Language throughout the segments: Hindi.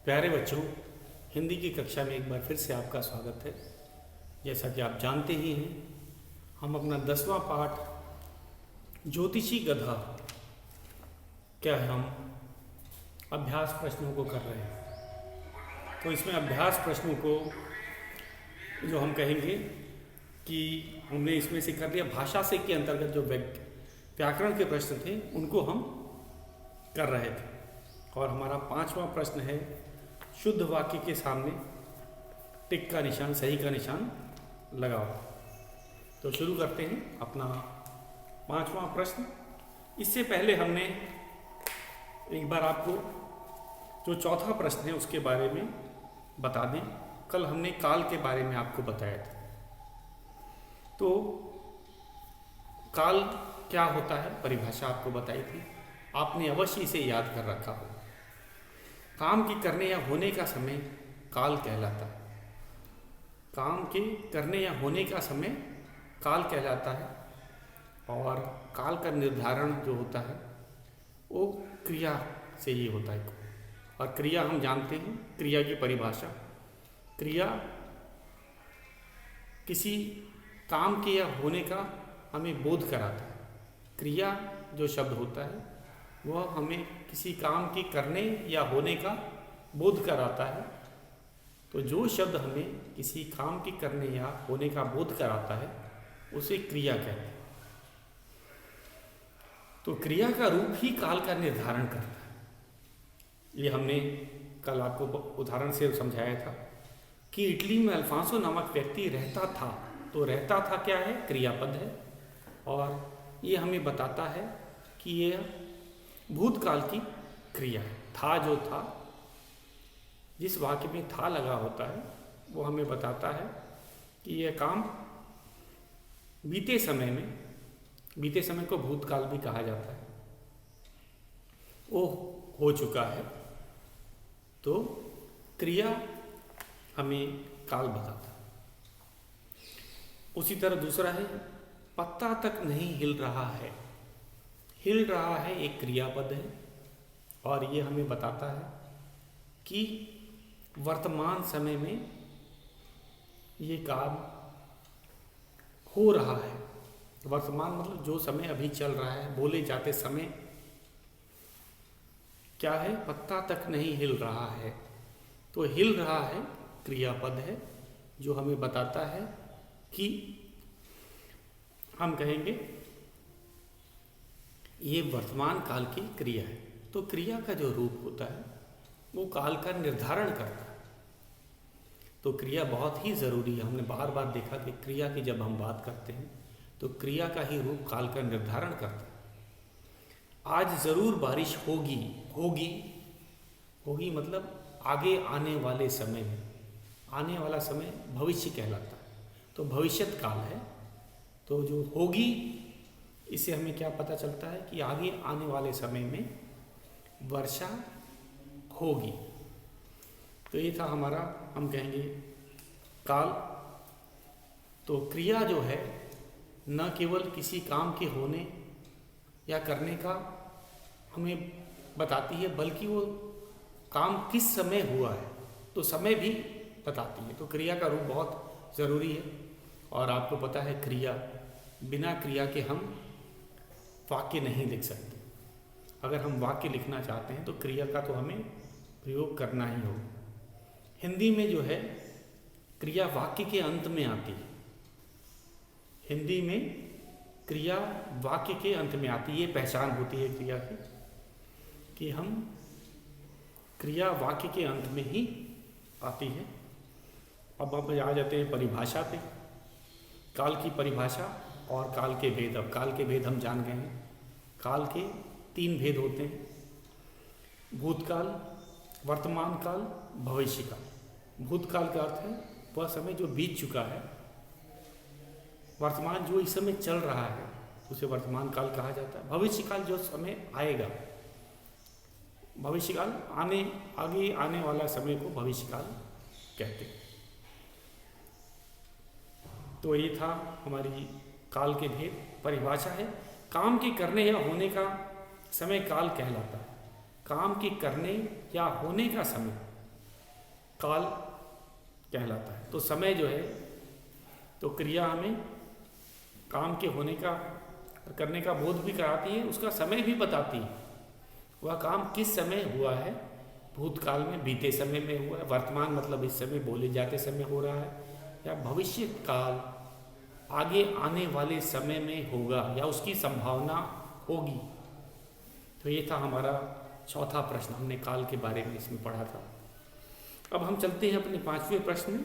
प्यारे बच्चों, हिंदी की कक्षा में एक बार फिर से आपका स्वागत है। जैसा कि आप जानते ही हैं, हम अपना 10वां पाठ ज्योतिषी गधा क्या है, हम अभ्यास प्रश्नों को कर रहे हैं। तो इसमें अभ्यास प्रश्नों को जो हम कहेंगे कि हमने इसमें से कर लिया, भाषा से के अंतर्गत जो व्याकरण के प्रश्न थे उनको हम कर रहे थे। और हमारा 5वां प्रश्न है, शुद्ध वाक्य के सामने टिक का निशान, सही का निशान लगाओ। तो शुरू करते हैं अपना 5वां प्रश्न। इससे पहले हमने एक बार आपको जो चौथा प्रश्न है उसके बारे में बता दें। कल हमने काल के बारे में आपको बताया था। तो काल क्या होता है, परिभाषा आपको बताई थी, आपने अवश्य इसे याद कर रखा हो। काम के करने या होने का समय काल कहलाता है। काम के करने या होने का समय काल कहलाता है। और काल का निर्धारण जो होता है वो क्रिया से ही होता है। और क्रिया हम जानते हैं, क्रिया की परिभाषा, क्रिया किसी काम के या होने का हमें बोध कराता है। क्रिया जो शब्द होता है वह हमें किसी काम के करने या होने का बोध कराता है। तो जो शब्द हमें किसी काम के करने या होने का बोध कराता है उसे क्रिया कहते हैं। तो क्रिया का रूप ही काल का निर्धारण करता है। ये हमने कल आपको उदाहरण से समझाया था कि इटली में अल्फांसो नामक व्यक्ति रहता था। तो रहता था क्या है, क्रियापद है। और ये हमें बताता है कि ये भूतकाल की क्रिया है। था जो था, जिस वाक्य में था लगा होता है वो हमें बताता है कि यह काम बीते समय को भूतकाल भी कहा जाता है, वो हो चुका है। तो क्रिया हमें काल बताता है। उसी तरह दूसरा है, पत्ता तक नहीं हिल रहा है। हिल रहा है एक क्रियापद है और ये हमें बताता है कि वर्तमान समय में ये काम हो रहा है। वर्तमान मतलब जो समय अभी चल रहा है, बोले जाते समय क्या है, पत्ता तक नहीं हिल रहा है। तो हिल रहा है क्रियापद है जो हमें बताता है कि हम कहेंगे ये वर्तमान काल की क्रिया है। तो क्रिया का जो रूप होता है वो काल का निर्धारण करता है। तो क्रिया बहुत ही ज़रूरी है। हमने बार बार देखा कि क्रिया की जब हम बात करते हैं तो क्रिया का ही रूप काल का निर्धारण करता है। आज ज़रूर बारिश होगी मतलब आगे आने वाले समय में, आने वाला समय भविष्य कहलाता है। तो भविष्यत काल है। तो जो होगी, इससे हमें क्या पता चलता है कि आगे आने वाले समय में वर्षा होगी। तो ये था हमारा, हम कहेंगे काल। तो क्रिया जो है न केवल किसी काम के होने या करने का हमें बताती है, बल्कि वो काम किस समय हुआ है तो समय भी बताती है। तो क्रिया का रूप बहुत ज़रूरी है। और आपको पता है क्रिया, बिना क्रिया के हम वाक्य नहीं लिख सकते। अगर हम वाक्य लिखना चाहते हैं तो क्रिया का तो हमें प्रयोग करना ही होगा। हिंदी में जो है क्रिया वाक्य के अंत में आती है। हिंदी में क्रिया वाक्य के अंत में आती है। ये पहचान होती है क्रिया की कि हम क्रिया वाक्य के अंत में ही आती है। अब आप आ जाते हैं परिभाषा पे। काल की परिभाषा और काल के भेद। अब काल के भेद हम जान गए हैं। काल के 3 भेद होते हैं, भूतकाल, वर्तमान काल, भविष्य काल। भूतकाल का अर्थ है वह समय जो बीत चुका है। वर्तमान जो इस समय चल रहा है उसे वर्तमान काल कहा जाता है। भविष्य काल जो समय आएगा, भविष्य काल आगे आने वाला समय को भविष्य काल कहते हैं। तो ये था हमारी काल के भेद। परिभाषा है, काम के करने या होने का समय काल कहलाता है। काम के करने या होने का समय काल कहलाता है। तो समय जो है, तो क्रिया हमें काम के होने का करने का बोध भी कराती है, उसका समय भी बताती है। वह काम किस समय हुआ है, भूतकाल में, बीते समय में हुआ है, वर्तमान मतलब इस समय, बोले जाते समय हो रहा है, या भविष्य काल आगे आने वाले समय में होगा या उसकी संभावना होगी। तो ये था हमारा चौथा प्रश्न, हमने काल के बारे में इसमें पढ़ा था। अब हम चलते हैं अपने पांचवें प्रश्न में।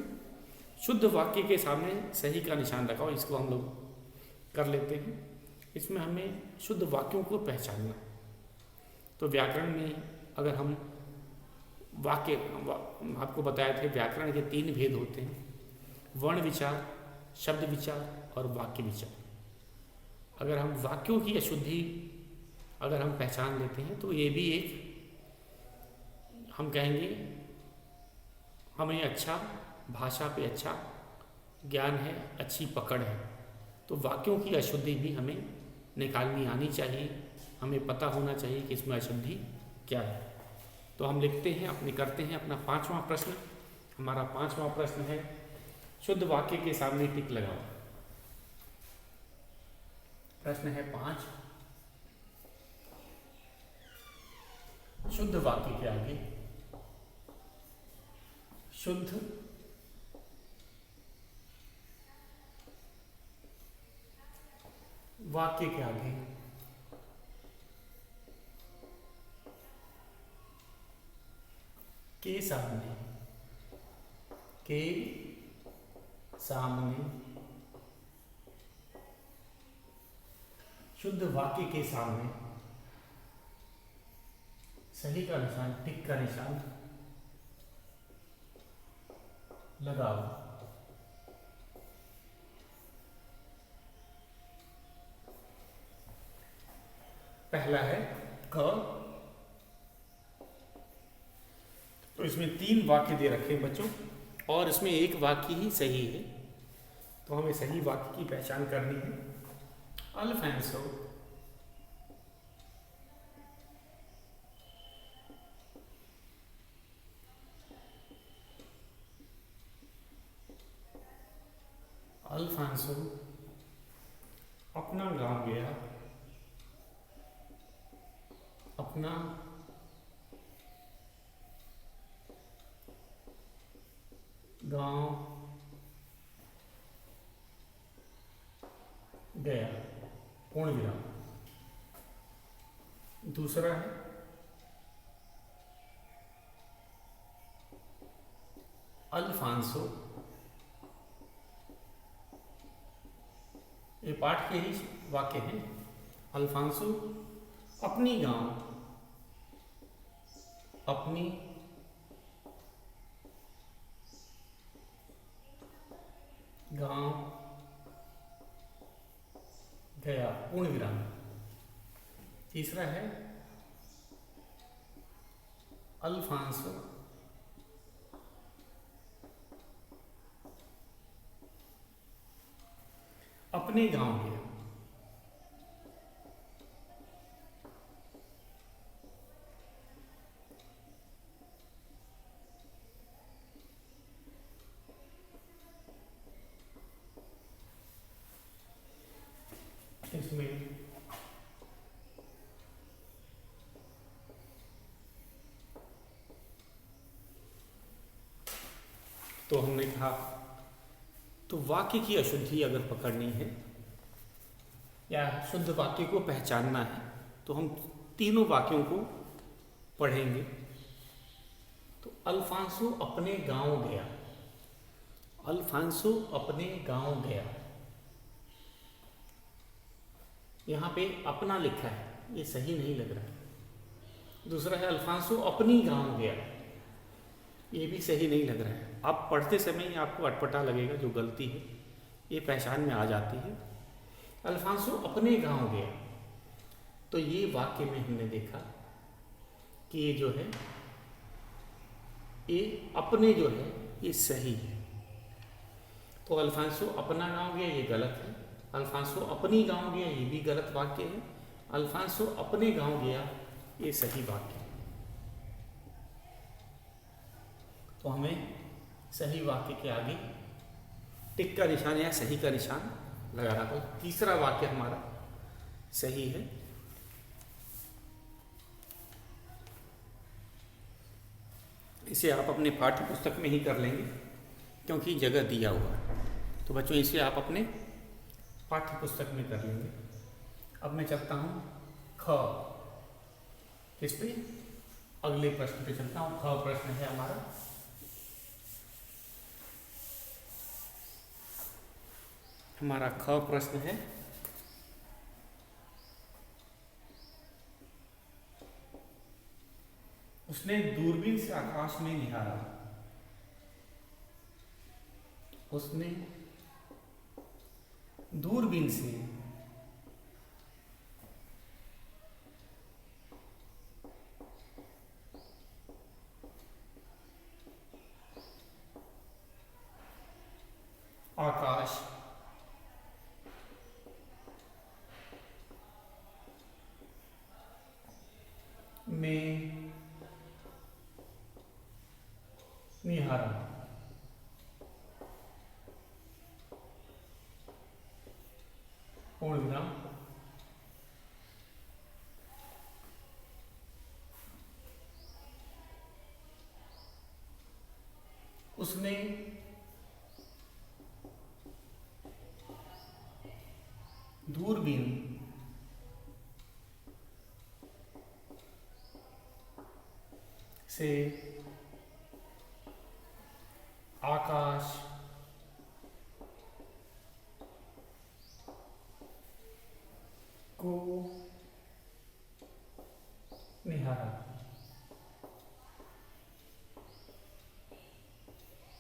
शुद्ध वाक्य के सामने सही का निशान लगाओ, इसको हम लोग कर लेते हैं। इसमें हमें शुद्ध वाक्यों को पहचानना। तो व्याकरण में अगर हम वाक्य, आपको बताए थे व्याकरण के 3 भेद होते हैं, वर्ण विचार, शब्द विचार और वाक्य विचार। अगर हम वाक्यों की अशुद्धि अगर हम पहचान लेते हैं तो ये भी एक, हम कहेंगे हमें अच्छा भाषा पे अच्छा ज्ञान है, अच्छी पकड़ है। तो वाक्यों की अशुद्धि भी हमें निकालनी आनी चाहिए, हमें पता होना चाहिए कि इसमें अशुद्धि क्या है। तो हम लिखते हैं, अपने करते हैं अपना 5वां प्रश्न। हमारा 5वां प्रश्न है, शुद्ध वाक्य के सामने टिक लगाओ। प्रश्न है 5, शुद्ध वाक्य के आगे, शुद्ध वाक्य के आगे के सामने, के सामने, शुद्ध वाक्य के सामने सही का निशान, टिक का निशान लगाओ। पहला है क। तो इसमें 3 वाक्य दे रखे हैं बच्चों, और इसमें एक वाक्य ही सही है। तो हमें सही वाक्य की पहचान करनी है। अल्फांसो अल्फांसो अपना गांव गया, अपना गांव गया, पूर्ण विराम। दूसरा है अल्फांसो, ये पाठ के ही वाक्य हैं। अल्फांसो अपनी गांव, अपनी गांव गया, पूर्ण विराम। तीसरा है अल्फांसो अपने गांव गया। इसमें तो हमने कहा, तो वाक्य की अशुद्धि अगर पकड़नी है या शुद्ध वाक्य को पहचानना है तो हम तीनों वाक्यों को पढ़ेंगे। तो अल्फांसो अपने गांव गया, अल्फांसो अपने गांव गया, यहाँ पे अपना लिखा है, ये सही नहीं लग रहा। दूसरा है अल्फांसो अपनी गांव गया, ये भी सही नहीं लग रहा है। आप पढ़ते समय ही आपको अटपटा लगेगा, जो गलती है ये पहचान में आ जाती है। अल्फांसो अपने गांव गया, तो ये वाक्य में हमने देखा कि ये जो है, ये अपने जो है ये सही है। तो अल्फांसो अपना गांव गया ये गलत है, अल्फांसो अपनी गांव गया ये भी गलत वाक्य है, अल्फांसो अपने गांव गया ये सही वाक्य है। तो हमें सही वाक्य के आगे टिक का निशान या सही का निशान लगाना। तो तीसरा वाक्य हमारा सही है। इसे आप अपने पाठ्य पुस्तक में ही कर लेंगे क्योंकि जगह दिया हुआ है। तो बच्चों इसे आप अपने पाठ्य पुस्तक में कर लेंगे। अब मैं चलता हूँ ख, किस पे, अगले प्रश्न पे चलता हूँ। ख प्रश्न है हमारा, ख प्रश्न है। उसने दूरबीन से आकाश में निहारा। उसने दूरबीन से आकाश में निहारा। पूर्ण विराम। उसने दूरबीन से आकाश को निहारा।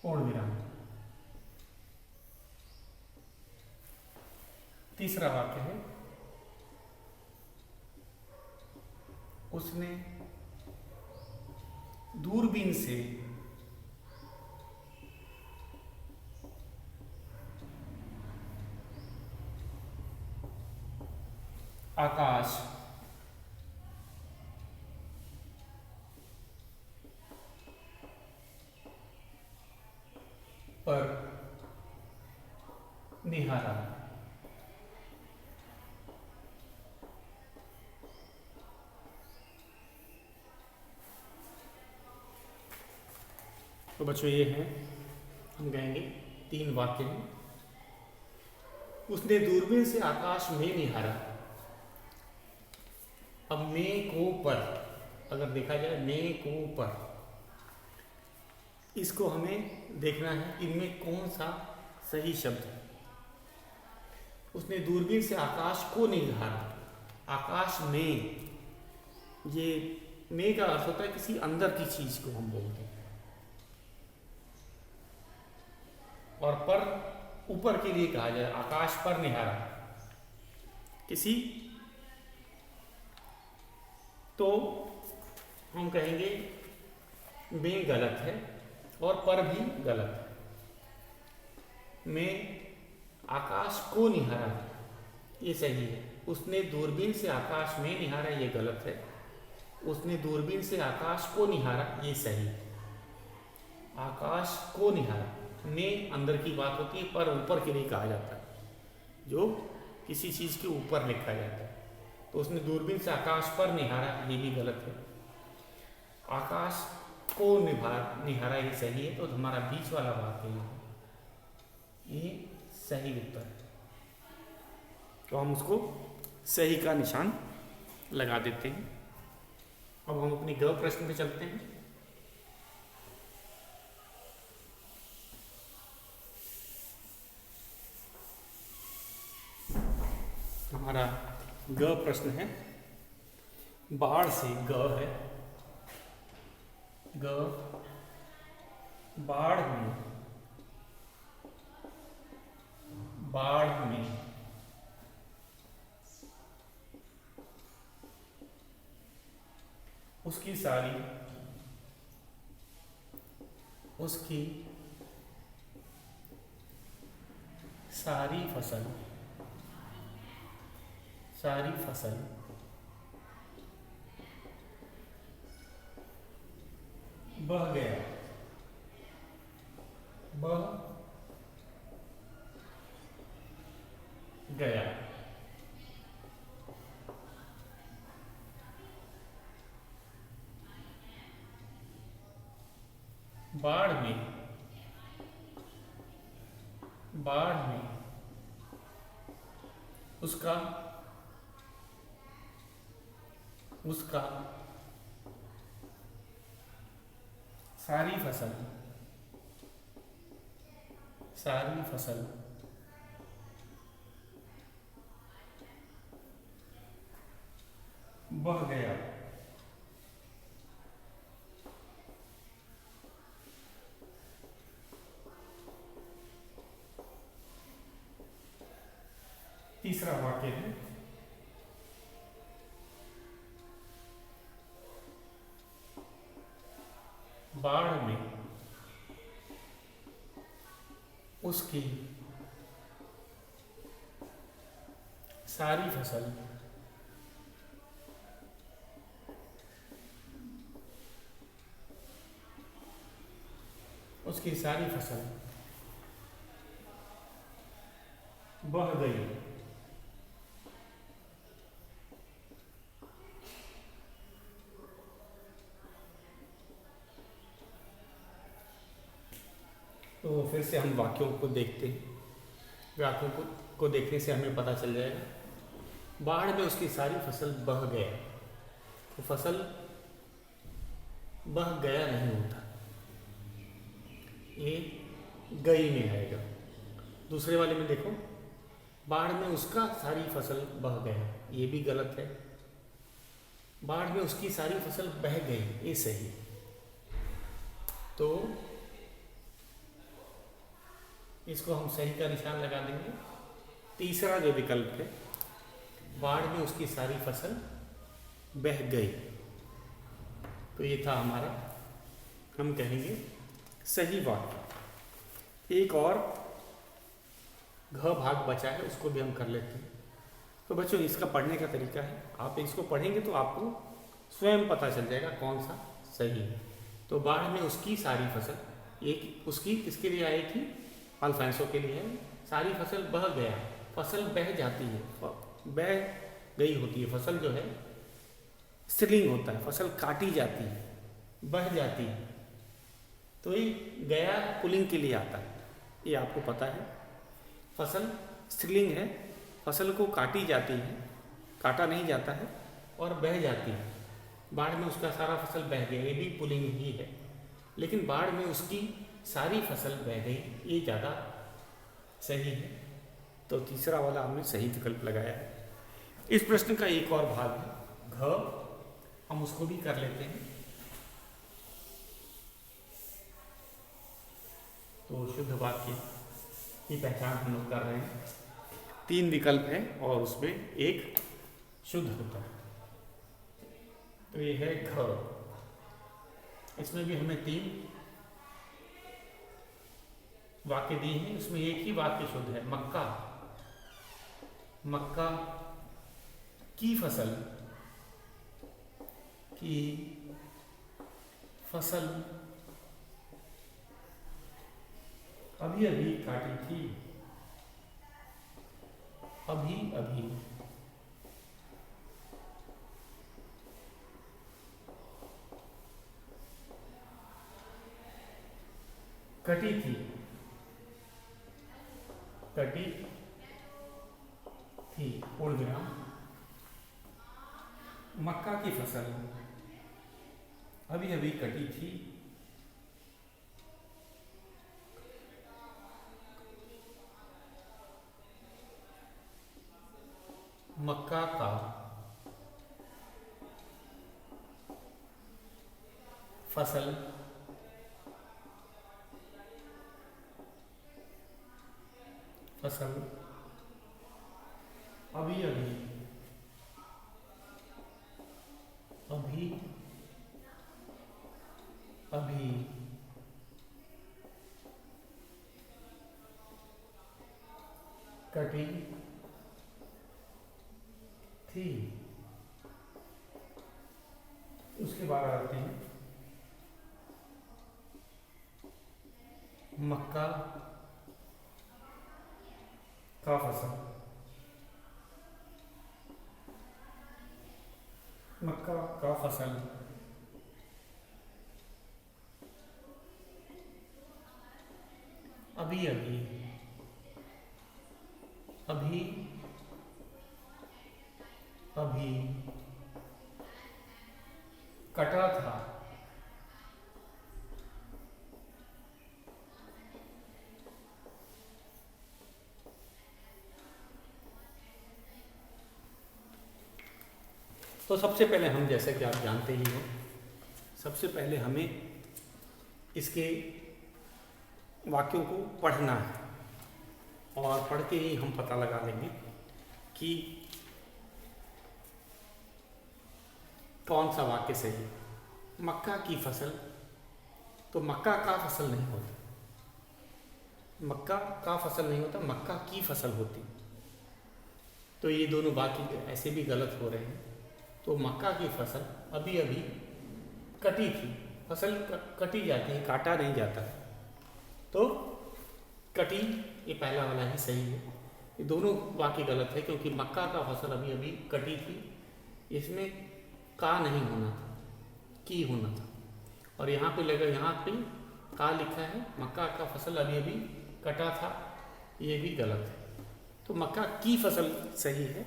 पूर्ण विराम। तीसरा वाक्य है, उसने दूरबीन से आकाश पर निहारा। तो बच्चों ये हैं, हम कहेंगे 3 वाक्य हैं। उसने दूरबीन से आकाश में निहारा। अब में को पर अगर देखा जाए, में को पर, इसको हमें देखना है इनमें कौन सा सही शब्द है। उसने दूरबीन से आकाश को निहारा। आकाश में, ये में का अर्थ होता है किसी अंदर की चीज को हम बोलते हैं, और पर ऊपर के लिए कहा जाए। आकाश पर निहारा किसी, तो हम कहेंगे में गलत है और पर भी गलत है। में आकाश को निहारा ये सही है। उसने दूरबीन से आकाश में निहारा ये गलत है। उसने दूरबीन से आकाश को निहारा ये सही है। आकाश को निहारा में अंदर की बात होती है, पर ऊपर के लिए कहा जाता है, जो किसी चीज के ऊपर लिखा जाता है। तो उसने दूरबीन से आकाश पर निहारा ये भी गलत है। आकाश को निहारा ये सही है। तो हमारा बीच वाला वाक्य ये सही उत्तर है। तो हम उसको सही का निशान लगा देते हैं। अब हम अपने ग प्रश्न पे चलते हैं। हमारा ग प्रश्न है, बाढ़ से, ग है, ग बाढ़ में, बाढ़ में उसकी सारी फसल बह गया। बह गया। बाढ़ में उसका सारी फसल बह गया। तीसरा वाक्य है, बाढ़ में उसकी सारी फसल बह गई। तो फिर से हम वाक्यों को देखते हैं। वाक्यों को देखने से हमें पता चल जाएगा। बाढ़ में उसकी सारी फसल बह गया, तो फसल बह गया नहीं होता, ये गई में आएगा। दूसरे वाले में देखो, बाढ़ में उसका सारी फसल बह गया, ये भी गलत है। बाढ़ में उसकी सारी फसल बह गई, ये सही। तो इसको हम सही का निशान लगा देंगे। तीसरा जो विकल्प है, बाढ़ में उसकी सारी फसल बह गई, तो ये था हमारा, हम कहेंगे सही वाक्य। एक और घ भाग बचा है, उसको भी हम कर लेते हैं। तो बच्चों, इसका पढ़ने का तरीका है, आप इसको पढ़ेंगे तो आपको स्वयं पता चल जाएगा कौन सा सही है। तो बाढ़ में उसकी सारी फसल, एक उसकी किसके लिए आई थी? अल्फांसो के लिए है। सारी फसल बह गया, फसल बह जाती है, बह गई होती है। फसल जो है स्त्रीलिंग होता है, फसल काटी जाती है, बह जाती है। तो ये गया पुल्लिंग के लिए आता है, ये आपको पता है। फसल स्त्रीलिंग है, फसल को काटी जाती है, काटा नहीं जाता है, और बह जाती है। बाढ़ में उसका सारा फसल बह गया, ये भी पुल्लिंग ही है। लेकिन बाढ़ में उसकी सारी फसल बह गई, ये ज़्यादा सही है। तो तीसरा वाला हमने सही विकल्प लगाया है। इस प्रश्न का एक और भाग है घ, हम उसको भी कर लेते हैं। तो शुद्ध वाक्य की पहचान हम लोग कर रहे हैं। 3 विकल्प है और उसमें एक शुद्ध होता है। तो ये है घ। इसमें भी हमें 3 वाक्य दिए हैं, उसमें एक ही वाक्य शुद्ध है। मक्का की फसल अभी अभी काटी थी, अभी अभी कटी थी, पूर्ण विराम। मक्का की फसल अभी अभी कटी थी, मक्का का फसल अभी अभी कटी थी। उसके बाद आते हैं मक्का का फसल, मक्का का फसल अभी अभी अभी अभी कटा था। तो सबसे पहले हम, जैसे कि आप जानते ही हो, सबसे पहले हमें इसके वाक्यों को पढ़ना है और पढ़ के ही हम पता लगा लेंगे कि कौन सा वाक्य सही है। मक्का की फसल, तो मक्का का फसल नहीं होता, मक्का का फसल नहीं होता, मक्का की फसल होती। तो ये दोनों वाक्य ऐसे भी गलत हो रहे हैं। तो मक्का की फसल अभी अभी कटी थी, फसल कटी जाती है, काटा नहीं जाता। तो कटी, ये पहला वाला ही सही है। ये दोनों वाक्य गलत है क्योंकि मक्का का फसल अभी अभी कटी थी, इसमें का नहीं होना था, की होना था। और यहाँ पे लगा, यहाँ पे का लिखा है, मक्का का फसल अभी अभी कटा था, ये भी गलत है। तो मक्का की फसल सही है,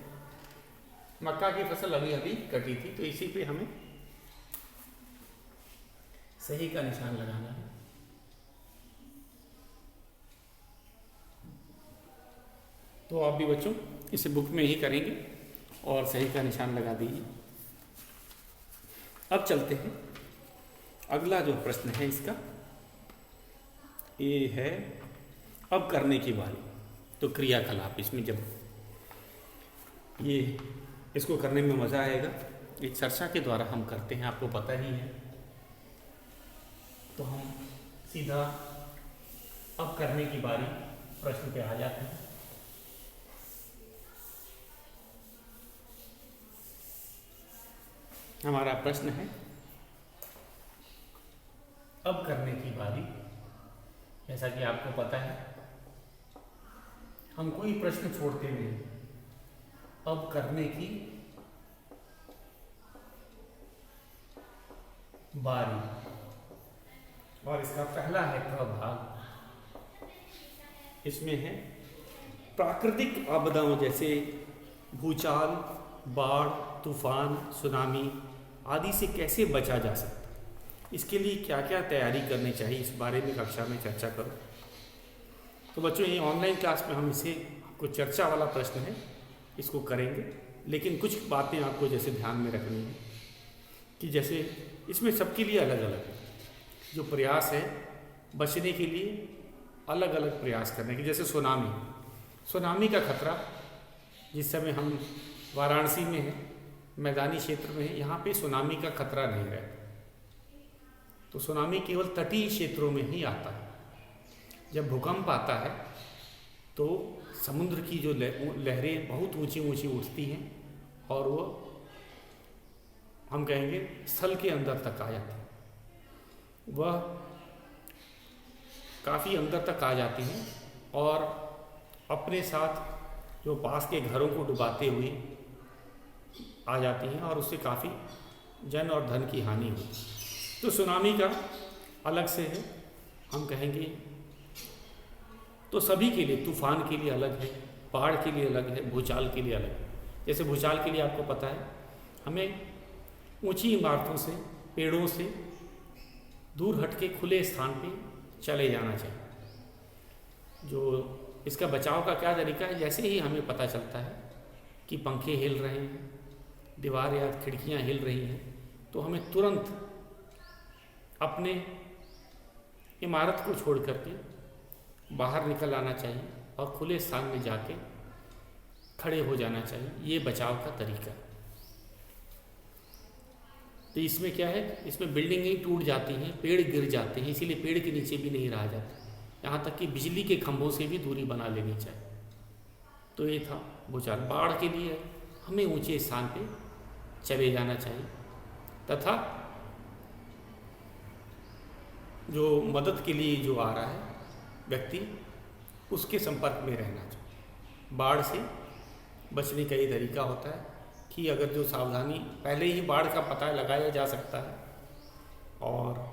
मक्का की फसल अभी अभी कटी थी। तो इसी पे हमें सही का निशान लगाना है। तो आप भी बच्चों इसे बुक में ही करेंगे और सही का निशान लगा दीजिए। अब चलते हैं, अगला जो प्रश्न है इसका ये है अब करने की बारी। तो क्रियाकलाप, इसमें जब ये इसको करने में मज़ा आएगा, ये चर्चा के द्वारा हम करते हैं, आपको पता ही है। तो हम सीधा अब करने की बारी प्रश्न पे आ जाते हैं। हमारा प्रश्न है अब करने की बारी। जैसा कि आपको पता है, हम कोई प्रश्न छोड़ते नहीं, अब करने की बारी। और इसका पहला है प्रभाग। इसमें है प्राकृतिक आपदाओं जैसे भूचाल, बाढ़, तूफान, सुनामी आदि से कैसे बचा जा सकता है, इसके लिए क्या क्या तैयारी करनी चाहिए, इस बारे में कक्षा में चर्चा करो। तो बच्चों, ये ऑनलाइन क्लास में हम इसे कुछ चर्चा वाला प्रश्न है, इसको करेंगे। लेकिन कुछ बातें आपको जैसे ध्यान में रखनी है कि जैसे इसमें सबके लिए अलग अलग है जो प्रयास है, बचने के लिए अलग अलग प्रयास करने के। जैसे सुनामी का खतरा, जिस समय हम वाराणसी में हैं, मैदानी क्षेत्र में है, यहाँ पे सुनामी का खतरा नहीं रहता। तो सुनामी केवल तटीय क्षेत्रों में ही आता है। जब भूकंप आता है तो समुद्र की जो लहरें बहुत ऊंची ऊंची उठती हैं और वो, हम कहेंगे, स्थल के अंदर तक आ जाती हैं। वह काफ़ी अंदर तक आ जाती हैं और अपने साथ जो पास के घरों को डुबाते हुए आ जाती हैं और उससे काफ़ी जन और धन की हानि हुई। तो सुनामी का अलग से है, हम कहेंगे। तो सभी के लिए, तूफान के लिए अलग है, बाढ़ के लिए अलग है, भूचाल के लिए अलग है। जैसे भूचाल के लिए आपको पता है, हमें ऊंची इमारतों से, पेड़ों से दूर हटके खुले स्थान पे चले जाना चाहिए। जो इसका बचाव का क्या तरीका है, जैसे ही हमें पता चलता है कि पंखे हिल रहे हैं, दीवार या खिड़कियां हिल रही हैं, तो हमें तुरंत अपने इमारत को छोड़ करके बाहर निकल आना चाहिए और खुले स्थान में जाके खड़े हो जाना चाहिए। ये बचाव का तरीका है। तो इसमें क्या है, इसमें बिल्डिंगें टूट जाती हैं, पेड़ गिर जाते हैं, इसीलिए पेड़ के नीचे भी नहीं रहा जाता। यहाँ तक कि बिजली के खंभों से भी दूरी बना लेनी चाहिए। तो ये था भूचाल। बाढ़ के लिए हमें ऊंचे स्थान पे चले जाना चाहिए तथा जो मदद के लिए जो आ रहा है व्यक्ति उसके संपर्क में रहना चाहिए। बाढ़ से बचने का ये तरीका होता है कि अगर जो सावधानी पहले ही बाढ़ का पता लगाया जा सकता है और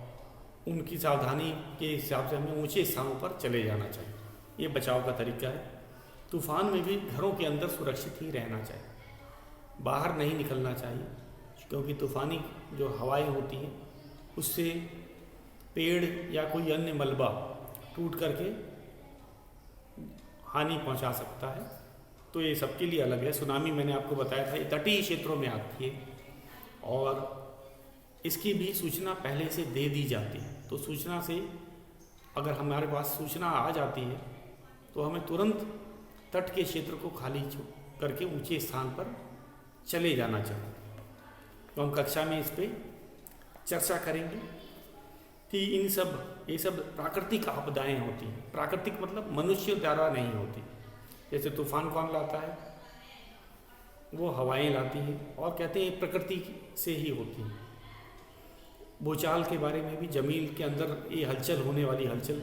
उनकी सावधानी के हिसाब से हमें ऊंचे स्थानों पर चले जाना चाहिए। ये बचाव का तरीका है। तूफान में भी घरों के अंदर सुरक्षित ही रहना चाहिए, बाहर नहीं निकलना चाहिए, क्योंकि तूफानी जो हवाएं होती हैं उससे पेड़ या कोई अन्य मलबा टूट करके हानि पहुंचा सकता है। तो ये सबके लिए अलग है। सुनामी मैंने आपको बताया था, ये तटीय क्षेत्रों में आती है और इसकी भी सूचना पहले से दे दी जाती है। तो सूचना से अगर हमारे पास सूचना आ जाती है तो हमें तुरंत तट के क्षेत्र को खाली करके ऊंचे स्थान पर चले जाना चाहिए। तो हम कक्षा में इस पर चर्चा करेंगे कि ये सब प्राकृतिक आपदाएं होती हैं। प्राकृतिक मतलब मनुष्य द्वारा नहीं होती। जैसे तूफान कौन लाता है? वो हवाएं लाती हैं और कहते हैं प्रकृति से ही होती हैं। भूचाल के बारे में भी जमीन के अंदर ये हलचल होने वाली हलचल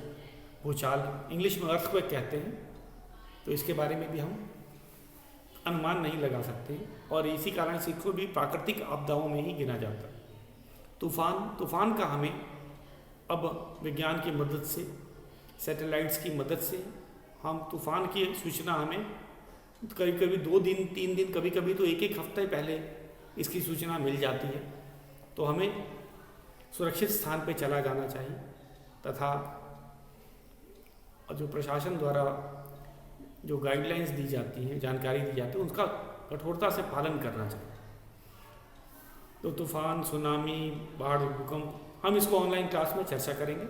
भूचाल, इंग्लिश में अर्थक्वेक कहते हैं। तो इसके बारे में भी हम अनुमान नहीं लगा सकते और इसी कारण से इसको भी प्राकृतिक आपदाओं में ही गिना जाता है। तूफान का हमें अब विज्ञान की मदद से, सैटेलाइट्स की मदद से हम तूफान की सूचना हमें कभी कभी 2 दिन 3 दिन, कभी कभी तो 1 हफ्ते पहले इसकी सूचना मिल जाती है। तो हमें सुरक्षित स्थान पर चला जाना चाहिए तथा जो प्रशासन द्वारा जो गाइडलाइंस दी जाती हैं, जानकारी दी जाती है, उसका कठोरता से पालन करना चाहिए। तो तूफान, सुनामी, बाढ़, भूकंप, हम इसको ऑनलाइन क्लास में चर्चा करेंगे।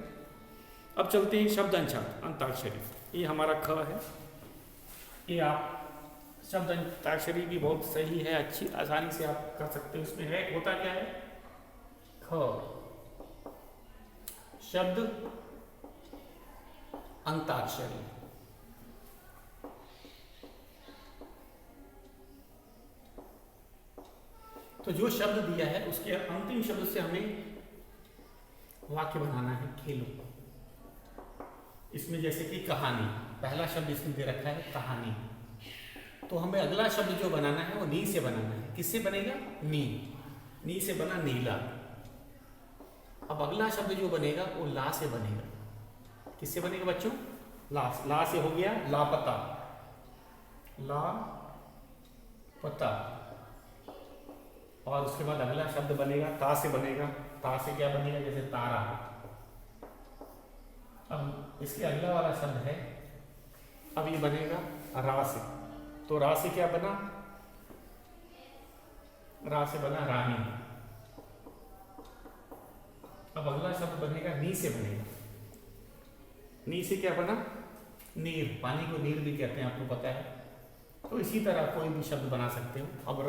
अब चलते हैं शब्द अंताक्षरी। ये हमारा ख है। ये आप शब्द अंताक्षरी भी बहुत सही है, अच्छी आसानी से आप कर सकते हो। इसमें है होता क्या है? ख शब्द अंताक्षरी। तो जो शब्द दिया है उसके अंतिम शब्द से हमें वाक्य बनाना है। खेलो। इसमें जैसे कि कहानी, पहला शब्द इसमें दे रखा है कहानी। तो हमें अगला शब्द जो बनाना है वो नी से बनाना है। किससे बनेगा? नी से बना नीला। अब अगला शब्द जो बनेगा वो ला से बनेगा। किससे बनेगा बच्चों? ला से हो गया लापता। लापता। और उसके बाद अगला शब्द बनेगा ता से बनेगा। ता से क्या बनेगा? जैसे तारा। अब इसके अगला वाला शब्द है, अब ये बनेगा रा से। तो रा से क्या बना? रा से बना रानी। अब अगला शब्द बनेगा नी से बनेगा। नी से क्या बना? नीर। पानी को नीर भी कहते हैं, आपको पता है। तो इसी तरह कोई भी शब्द बना सकते हो। अब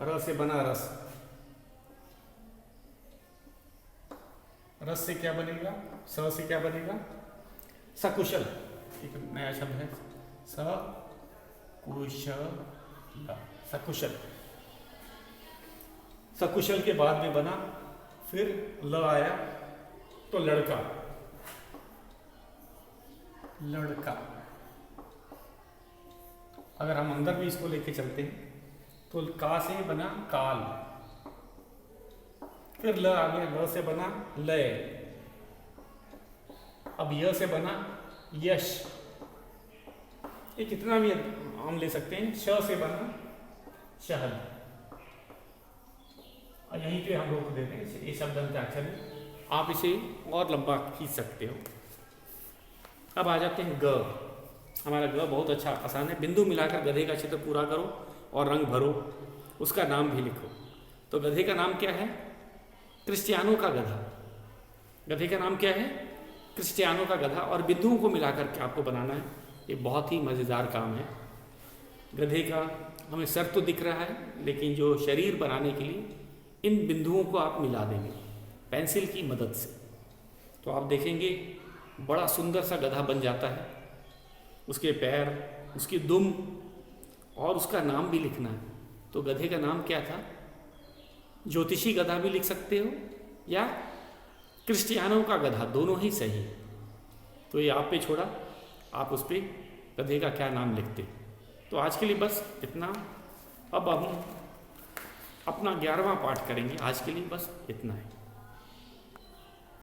र से बना रस। रस से क्या बनेगा? स से क्या बनेगा? सकुशल। एक नया शब्द है सकुशल। सकुशल के बाद में बना, फिर ल आया तो लड़का। अगर हम अंदर भी इसको लेके चलते हैं तो का से बना काल, फिर ल आ गया, ल से बना लय। अब य से बना यश। ये कितना भी हम ले सकते हैं। श से बना शहद। और यहीं पे हम रोक देते हैं। ये शब्द अंताक्षरी, आप इसे और लंबा खींच सकते हो। अब आ जाते हैं ग। हमारा ग बहुत अच्छा आसान है। बिंदु मिलाकर गधे का चित्र पूरा करो और रंग भरो, उसका नाम भी लिखो। तो गधे का नाम क्या है? क्रिस्टियानो का गधा। गधे का नाम क्या है? क्रिस्टियानो का गधा। और बिंदुओं को मिलाकर के आपको बनाना है। ये बहुत ही मज़ेदार काम है। गधे का हमें सर तो दिख रहा है, लेकिन जो शरीर बनाने के लिए इन बिंदुओं को आप मिला देंगे पेंसिल की मदद से। तो आप देखेंगे बड़ा सुंदर सा गधा बन जाता है। उसके पैर, उसकी दुम और उसका नाम भी लिखना है। तो गधे का नाम क्या था? ज्योतिषी गधा भी लिख सकते हो या क्रिस्टियानो का गधा, दोनों ही सही। तो ये आप पे छोड़ा, आप उस पर गधे का क्या नाम लिखते। तो आज के लिए बस इतना। अब हम अपना 11वां पाठ करेंगे, आज के लिए बस इतना है।